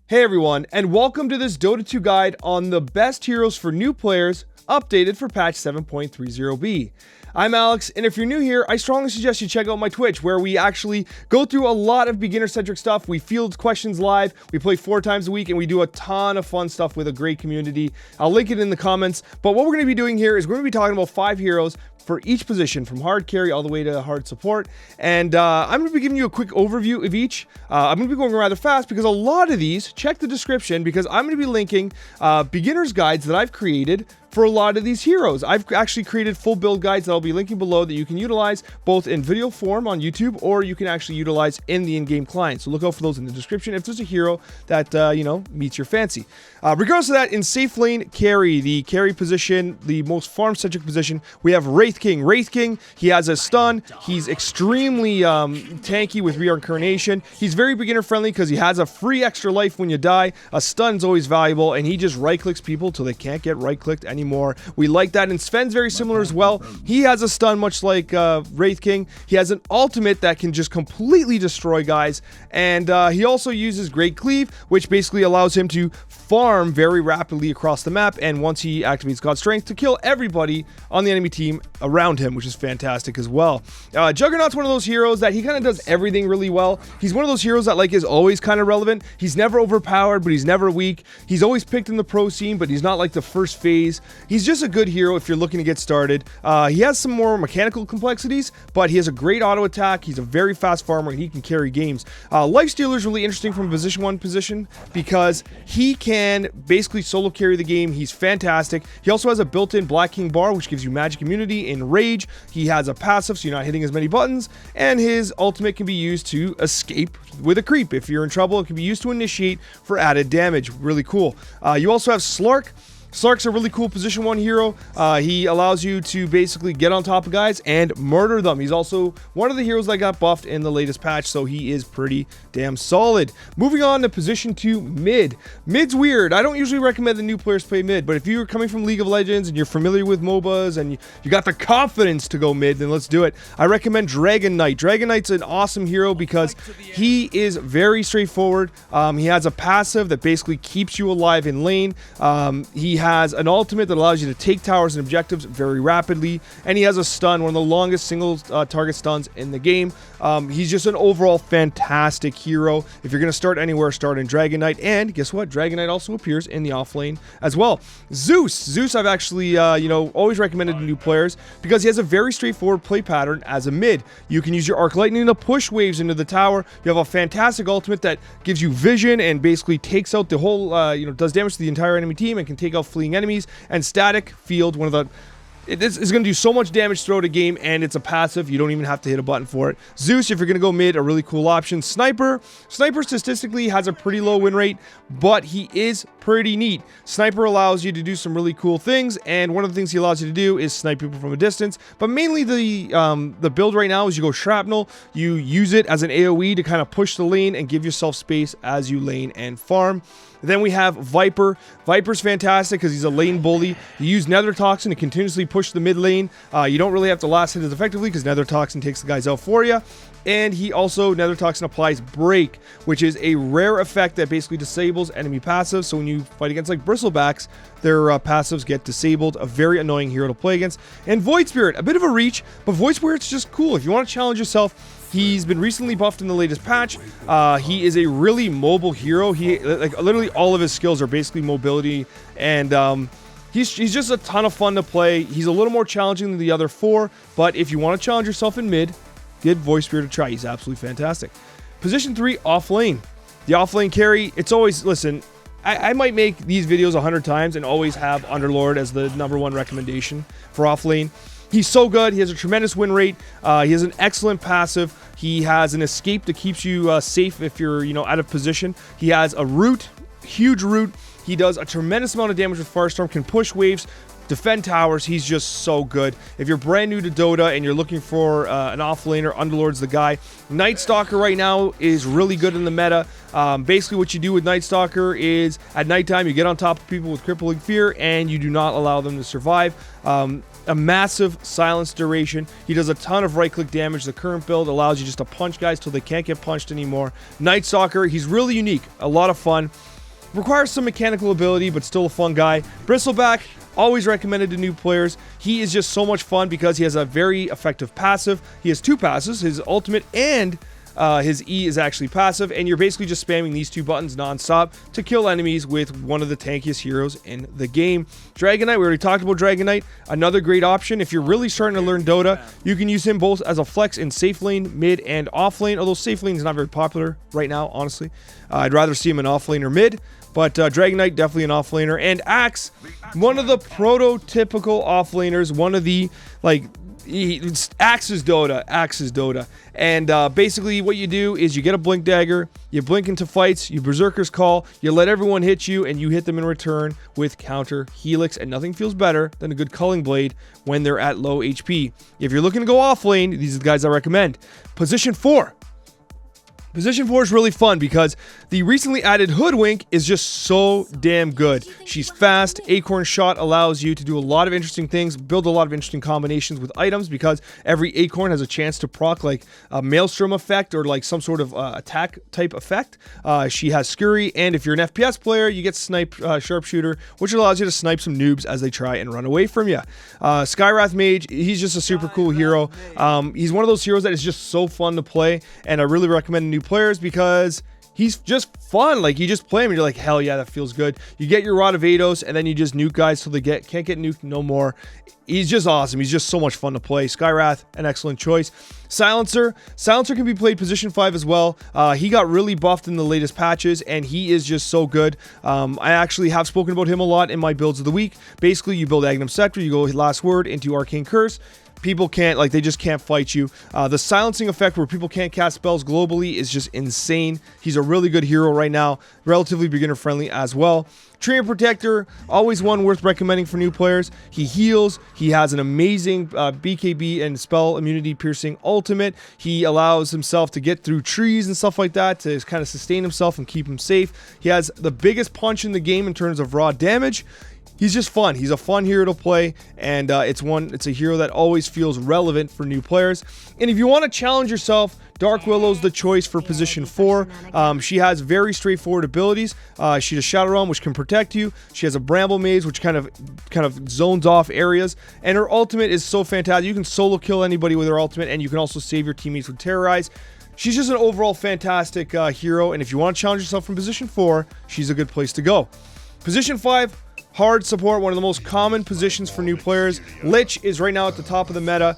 Hey everyone, and welcome to this Dota 2 guide on the best heroes for new players, updated for patch 7.30b. I'm Alex, and if you're new here, I strongly suggest you check out my Twitch, where we actually go through a lot of beginner-centric stuff. We field questions live, we play 4 times a week, and we do a ton of fun stuff with a great community. I'll link it in the comments, but what we're going to be doing here is we're going to be talking about 5 heroes for each position, from hard carry all the way to hard support. And I'm going to be giving you a quick overview of each. I'm going to be going rather fast because a lot of these, check the description, because I'm going to be linking beginner's guides that I've created for a lot of these heroes. I've actually created full build guides that I'll be linking below that you can utilize both in video form on YouTube, or you can actually utilize in the in-game client. So look out for those in the description if there's a hero that, meets your fancy. Regardless of that, in Safelane carry, the carry position, the most farm-centric position, we have Wraith King. Wraith King, he has a stun. He's extremely tanky with reincarnation. He's very beginner-friendly because he has a free extra life when you die. A stun's always valuable, and he just right-clicks people till they can't get right-clicked anymore. We like that, and Sven's very similar as well. He has a stun much like Wraith King. He has an ultimate that can just completely destroy guys, and he also uses Great Cleave, which basically allows him to farm very rapidly across the map, and once he activates God's Strength, to kill everybody on the enemy team around him, which is fantastic as well. Juggernaut's one of those heroes that he kind of does everything really well. He's one of those heroes that is always kind of relevant. He's never overpowered, but he's never weak. He's always picked in the pro scene, but he's not like the first phase. He's just a good hero if you're looking to get started. He has some more mechanical complexities, but he has a great auto attack. He's a very fast farmer, and he can carry games. Lifestealer is really interesting from a position 1 position because he can basically solo carry the game. He's fantastic. He also has a built-in Black King bar, which gives you magic immunity in rage. He has a passive, so you're not hitting as many buttons, and his ultimate can be used to escape with a creep. If you're in trouble, it can be used to initiate for added damage. Really cool. You also have Slark. Slark's a really cool position 1 hero. He allows you to basically get on top of guys and murder them. He's also one of the heroes that got buffed in the latest patch, so he is pretty damn solid. Moving on to position 2, mid. Mid's weird. I don't usually recommend the new players play mid, but if you're coming from League of Legends and you're familiar with MOBAs and you got the confidence to go mid, then let's do it. I recommend Dragon Knight. Dragon Knight's an awesome hero because he is very straightforward. He has a passive that basically keeps you alive in lane. He has an ultimate that allows you to take towers and objectives very rapidly, and he has a stun, one of the longest single target stuns in the game. He's just an overall fantastic hero. If you're going to start anywhere, start in Dragon Knight, and guess what? Dragon Knight also appears in the offlane as well. Zeus I've actually always recommended to new players because he has a very straightforward play pattern as a mid. You can use your Arc Lightning to push waves into the tower. You have a fantastic ultimate that gives you vision and basically takes out the whole does damage to the entire enemy team and can take out fleeing enemies. And static field, one of the it's going to do so much damage throughout a game, and it's a passive. You don't even have to hit a button for it. Zeus, if you're going to go mid, a really cool option. Sniper statistically has a pretty low win rate, but he is pretty neat. Sniper allows you to do some really cool things, and one of the things he allows you to do is snipe people from a distance. But mainly the build right now is you go shrapnel. You use it as an AoE to kind of push the lane and give yourself space as you lane and farm. Then we have Viper. Viper's fantastic because he's a lane bully. You use Nether Toxin to continuously push the mid lane. You don't really have to last hit as effectively because Nether Toxin takes the guys out for you. And he also, Nether Toxin applies Break, which is a rare effect that basically disables enemy passives. So when you fight against like Bristlebacks, their passives get disabled. A very annoying hero to play against. And Void Spirit, a bit of a reach, but Void Spirit's just cool. If you want to challenge yourself, he's been recently buffed in the latest patch. He is a really mobile hero. He literally all of his skills are basically mobility, and he's just a ton of fun to play. He's a little more challenging than the other 4, but if you want to challenge yourself in mid, give Void Spirit a try. He's absolutely fantastic. Position 3, offlane. The offlane carry, it's always, listen, I might make these videos 100 times and always have Underlord as the #1 recommendation for offlane. He's so good. He has a tremendous win rate. He has an excellent passive. He has an escape that keeps you safe if you're, out of position. He has a root, huge root. He does a tremendous amount of damage with Firestorm, can push waves, defend towers. He's just so good. If you're brand new to Dota and you're looking for an offlaner, Underlord's the guy. Night Stalker right now is really good in the meta. Basically what you do with Night Stalker is at nighttime you get on top of people with crippling fear and you do not allow them to survive. A massive silence duration. He does a ton of right-click damage. The current build allows you just to punch guys till they can't get punched anymore. Night Stalker, he's really unique. A lot of fun. requires some mechanical ability, but still a fun guy. Bristleback, always recommended to new players. He is just so much fun because he has a very effective passive. He has 2 passives, his ultimate and his E is actually passive, and you're basically just spamming these 2 buttons non-stop to kill enemies with one of the tankiest heroes in the game. Juggernaut, we already talked about Juggernaut. Another great option. If you're really starting to learn Dota, you can use him both as a flex in Safelane, mid, and offlane, although Safelane is not very popular right now, honestly. I'd rather see him in offlane or mid, but Juggernaut, definitely an offlaner. And Axe, one of the prototypical offlaners, one of the, like, Axe is Dota. And basically what you do is you get a blink dagger, you blink into fights, you berserker's call, you let everyone hit you, and you hit them in return with counter helix, and nothing feels better than a good culling blade when they're at low HP. If you're looking to go off lane, these are the guys I recommend. Position 4. Position 4 is really fun because the recently added Hoodwink is just so damn good. She's fast. Acorn Shot allows you to do a lot of interesting things, build a lot of interesting combinations with items because every Acorn has a chance to proc like a Maelstrom effect or like some sort of attack type effect. She has Scurry, and if you're an FPS player, you get Snipe Sharpshooter, which allows you to snipe some noobs as they try and run away from you. Skywrath Mage, he's just a super cool hero. He's one of those heroes that is just so fun to play, and I really recommend new players because he's just fun. Like, you just play him and you're like, hell yeah, that feels good. You get your Rod of Ados and then you just nuke guys till they can't get nuked no more. He's just awesome. He's just so much fun to play. Skywrath, an excellent choice. Silencer can be played position 5 as well. He got really buffed in the latest patches and he is just so good. I actually have spoken about him a lot in my builds of the week. Basically, you build Agnum Scepter, you go Last Word into Arcane Curse. People can't, like, they just can't fight you. The silencing effect where people can't cast spells globally is just insane. He's a really good hero right now, relatively beginner friendly as well. Treant Protector, always one worth recommending for new players. He heals. He has an amazing BKB and spell immunity piercing ultimate. He allows himself to get through trees and stuff like that to kind of sustain himself and keep him safe. He has the biggest punch in the game in terms of raw damage. He's just fun. He's a fun hero to play, and it's a hero that always feels relevant for new players. And if you want to challenge yourself, Dark Willow's the choice for position 4. She has very straightforward abilities. She has Shadow Realm, which can protect you. She has a Bramble Maze, which kind of zones off areas. And her ultimate is so fantastic. You can solo kill anybody with her ultimate, and you can also save your teammates with Terrorize. She's just an overall fantastic hero, and if you want to challenge yourself from position 4, she's a good place to go. Position 5. Hard support, one of the most common positions for new players. Lich is right now at the top of the meta.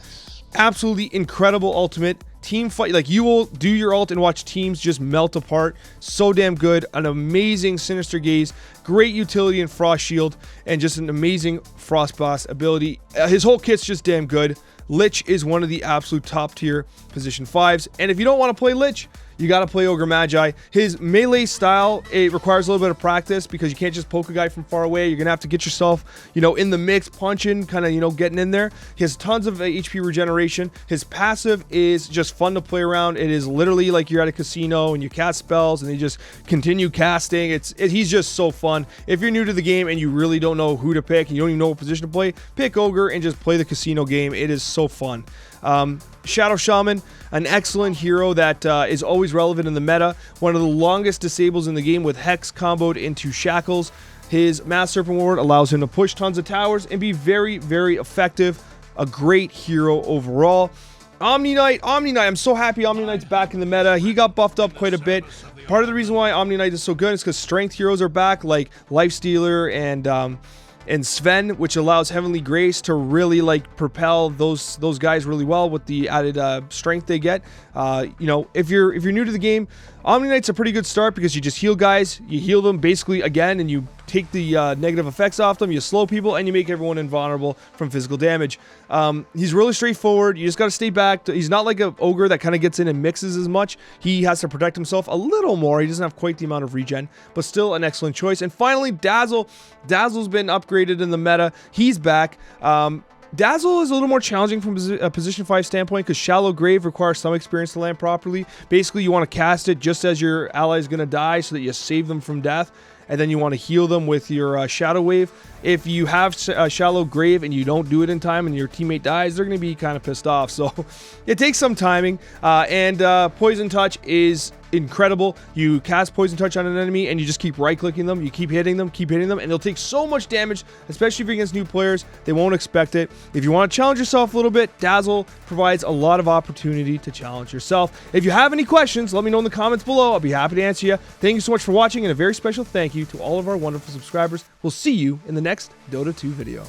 Absolutely incredible ultimate. Team fight, like, you will do your ult and watch teams just melt apart. So damn good. An amazing Sinister Gaze. Great utility in Frost Shield. And just an amazing Frost Boss ability. His whole kit's just damn good. Lich is one of the absolute top tier position 5s. And if you don't want to play Lich, you got to play Ogre Magi. His melee style, it requires a little bit of practice because you can't just poke a guy from far away. You're going to have to get yourself, in the mix, punching, kind of, getting in there. He has tons of HP regeneration. His passive is just fun to play around. It is literally like you're at a casino and you cast spells and they just continue casting. He's just so fun. If you're new to the game and you really don't know who to pick and you don't even know what position to play, pick Ogre and just play the casino game. It is so fun. Shadow Shaman, an excellent hero that is always relevant in the meta. One of the longest disables in the game with Hex comboed into Shackles. His Mass Serpent Ward allows him to push tons of towers and be very, very effective. A great hero overall. Omni Knight, I'm so happy Omni Knight's back in the meta. He got buffed up quite a bit. Part of the reason why Omni Knight is so good is because strength heroes are back, like Lifestealer and Sven, which allows Heavenly Grace to really propel those guys really well with the added strength they get. If you're new to the game, Omni Knight's a pretty good start because you just heal guys, you heal them basically again, and you take the negative effects off them, you slow people, and you make everyone invulnerable from physical damage. He's really straightforward. You just got to stay back. He's not like an ogre that kind of gets in and mixes as much. He has to protect himself a little more. He doesn't have quite the amount of regen, but still an excellent choice. And finally, Dazzle. Dazzle's been upgraded in the meta. He's back. Dazzle is a little more challenging from a position 5 standpoint because Shallow Grave requires some experience to land properly. Basically, you want to cast it just as your ally is going to die so that you save them from death. and then you want to heal them with your Shadow Wave. If you have Shallow Grave and you don't do it in time and your teammate dies, they're going to be kind of pissed off. So it takes some timing, and Poison Touch is incredible. You cast Poison Touch on an enemy and you just keep right-clicking them, you keep hitting them, and they'll take so much damage, especially if you're against new players. They won't expect it. If you want to challenge yourself a little bit, Dazzle provides a lot of opportunity to challenge yourself. If you have any questions, let me know in the comments below. I'll be happy to answer you. Thank you so much for watching, and a very special thank you to all of our wonderful subscribers. We'll see you in the next Dota 2 video.